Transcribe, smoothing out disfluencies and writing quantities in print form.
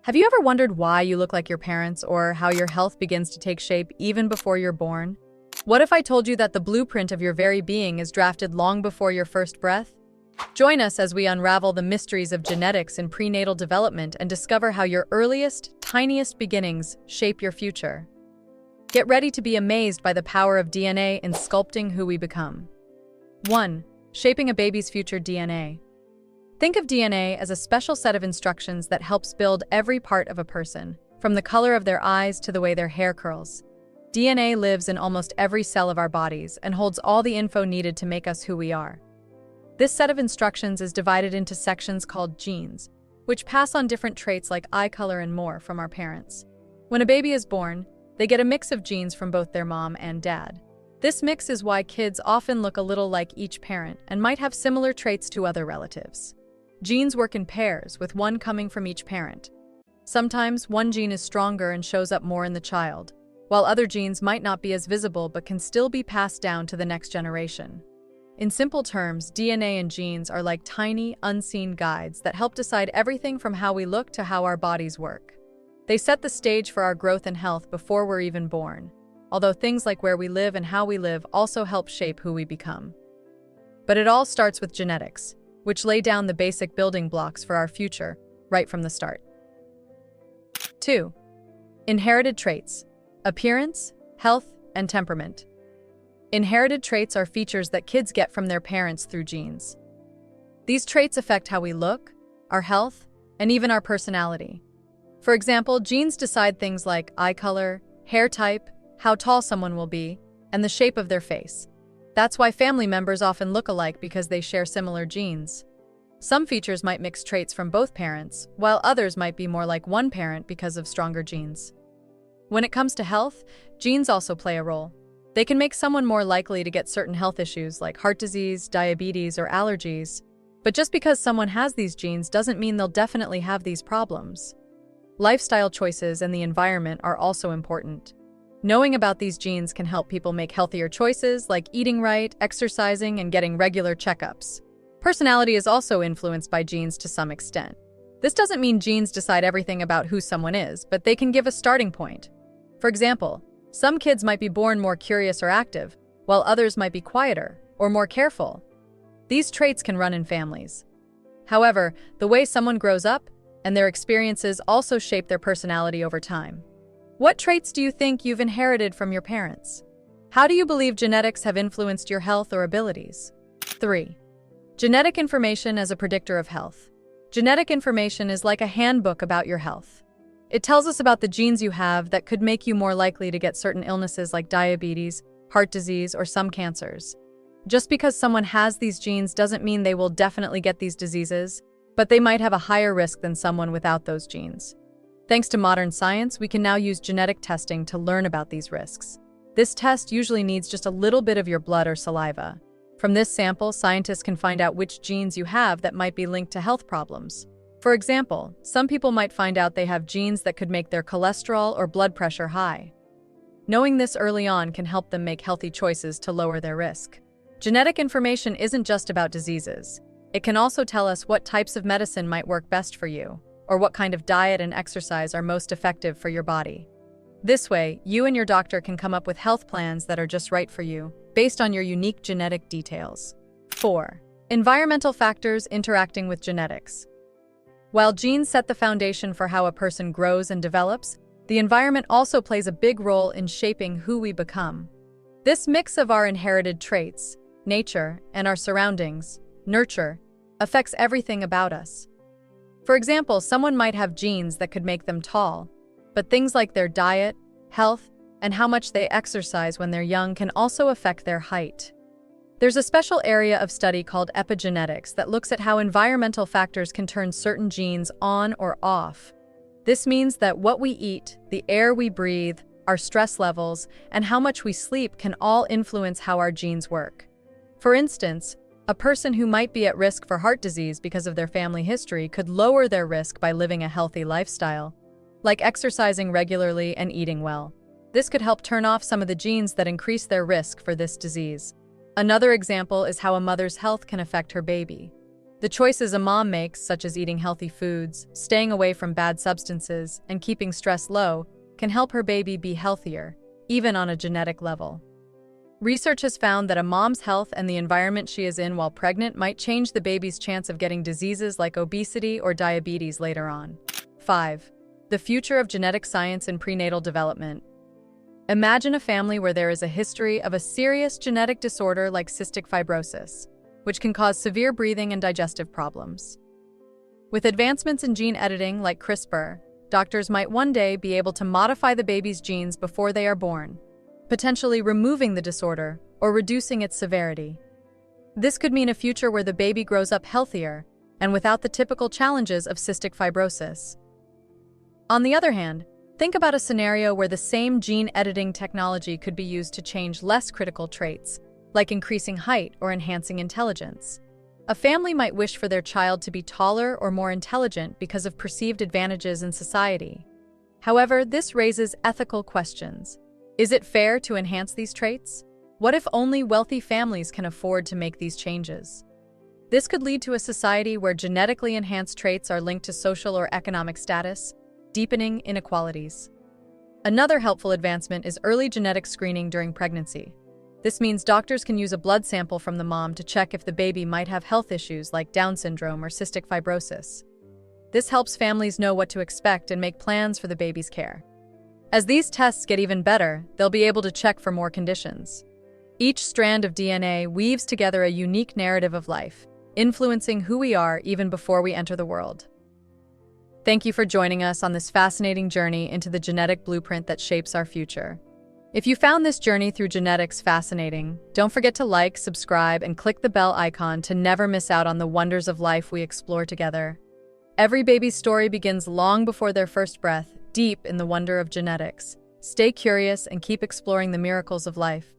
Have you ever wondered why you look like your parents or how your health begins to take shape even before you're born? What if I told you that the blueprint of your very being is drafted long before your first breath? Join us as we unravel the mysteries of genetics in prenatal development and discover how your earliest, tiniest beginnings shape your future. Get ready to be amazed by the power of DNA in sculpting who we become. 1. Shaping a baby's future DNA. Think of DNA as a special set of instructions that helps build every part of a person, from the color of their eyes to the way their hair curls. DNA lives in almost every cell of our bodies and holds all the info needed to make us who we are. This set of instructions is divided into sections called genes, which pass on different traits like eye color and more from our parents. When a baby is born, they get a mix of genes from both their mom and dad. This mix is why kids often look a little like each parent and might have similar traits to other relatives. Genes work in pairs, with one coming from each parent. Sometimes one gene is stronger and shows up more in the child, while other genes might not be as visible but can still be passed down to the next generation. In simple terms, DNA and genes are like tiny, unseen guides that help decide everything from how we look to how our bodies work. They set the stage for our growth and health before we're even born, although things like where we live and how we live also help shape who we become. But it all starts with genetics, which lay down the basic building blocks for our future right from the start. 2. Inherited traits: appearance, health, and temperament. Inherited traits are features that kids get from their parents through genes. These traits affect how we look, our health, and even our personality. For example, genes decide things like eye color, hair type, how tall someone will be, and the shape of their face. That's why family members often look alike, because they share similar genes. Some features might mix traits from both parents, while others might be more like one parent because of stronger genes. When it comes to health, genes also play a role. They can make someone more likely to get certain health issues like heart disease, diabetes, or allergies. But just because someone has these genes doesn't mean they'll definitely have these problems. Lifestyle choices and the environment are also important. Knowing about these genes can help people make healthier choices like eating right, exercising, and getting regular checkups. Personality is also influenced by genes to some extent. This doesn't mean genes decide everything about who someone is, but they can give a starting point. For example, some kids might be born more curious or active, while others might be quieter or more careful. These traits can run in families. However, the way someone grows up and their experiences also shape their personality over time. What traits do you think you've inherited from your parents? How do you believe genetics have influenced your health or abilities? 3. Genetic information as a predictor of health. Genetic information is like a handbook about your health. It tells us about the genes you have that could make you more likely to get certain illnesses like diabetes, heart disease, or some cancers. Just because someone has these genes doesn't mean they will definitely get these diseases, but they might have a higher risk than someone without those genes. Thanks to modern science, we can now use genetic testing to learn about these risks. This test usually needs just a little bit of your blood or saliva. From this sample, scientists can find out which genes you have that might be linked to health problems. For example, some people might find out they have genes that could make their cholesterol or blood pressure high. Knowing this early on can help them make healthy choices to lower their risk. Genetic information isn't just about diseases. It can also tell us what types of medicine might work best for you, or what kind of diet and exercise are most effective for your body. This way, you and your doctor can come up with health plans that are just right for you, based on your unique genetic details. 4. Environmental factors interacting with genetics. While genes set the foundation for how a person grows and develops, the environment also plays a big role in shaping who we become. This mix of our inherited traits, nature, and our surroundings, nurture, affects everything about us. For example, someone might have genes that could make them tall, but things like their diet, health, and how much they exercise when they're young can also affect their height. There's a special area of study called epigenetics that looks at how environmental factors can turn certain genes on or off. This means that what we eat, the air we breathe, our stress levels, and how much we sleep can all influence how our genes work. For instance, a person who might be at risk for heart disease because of their family history could lower their risk by living a healthy lifestyle, like exercising regularly and eating well. This could help turn off some of the genes that increase their risk for this disease. Another example is how a mother's health can affect her baby. The choices a mom makes, such as eating healthy foods, staying away from bad substances, and keeping stress low, can help her baby be healthier, even on a genetic level. Research has found that a mom's health and the environment she is in while pregnant might change the baby's chance of getting diseases like obesity or diabetes later on. 5. The future of genetic science in prenatal development. Imagine a family where there is a history of a serious genetic disorder like cystic fibrosis, which can cause severe breathing and digestive problems. With advancements in gene editing like CRISPR, doctors might one day be able to modify the baby's genes before they are born, potentially removing the disorder or reducing its severity. This could mean a future where the baby grows up healthier and without the typical challenges of cystic fibrosis. On the other hand, think about a scenario where the same gene editing technology could be used to change less critical traits, like increasing height or enhancing intelligence. A family might wish for their child to be taller or more intelligent because of perceived advantages in society. However, this raises ethical questions. Is it fair to enhance these traits? What if only wealthy families can afford to make these changes? This could lead to a society where genetically enhanced traits are linked to social or economic status, deepening inequalities. Another helpful advancement is early genetic screening during pregnancy. This means doctors can use a blood sample from the mom to check if the baby might have health issues like Down syndrome or cystic fibrosis. This helps families know what to expect and make plans for the baby's care. As these tests get even better, they'll be able to check for more conditions. Each strand of DNA weaves together a unique narrative of life, influencing who we are even before we enter the world. Thank you for joining us on this fascinating journey into the genetic blueprint that shapes our future. If you found this journey through genetics fascinating, don't forget to like, subscribe, and click the bell icon to never miss out on the wonders of life we explore together. Every baby's story begins long before their first breath, deep in the wonder of genetics. Stay curious and keep exploring the miracles of life.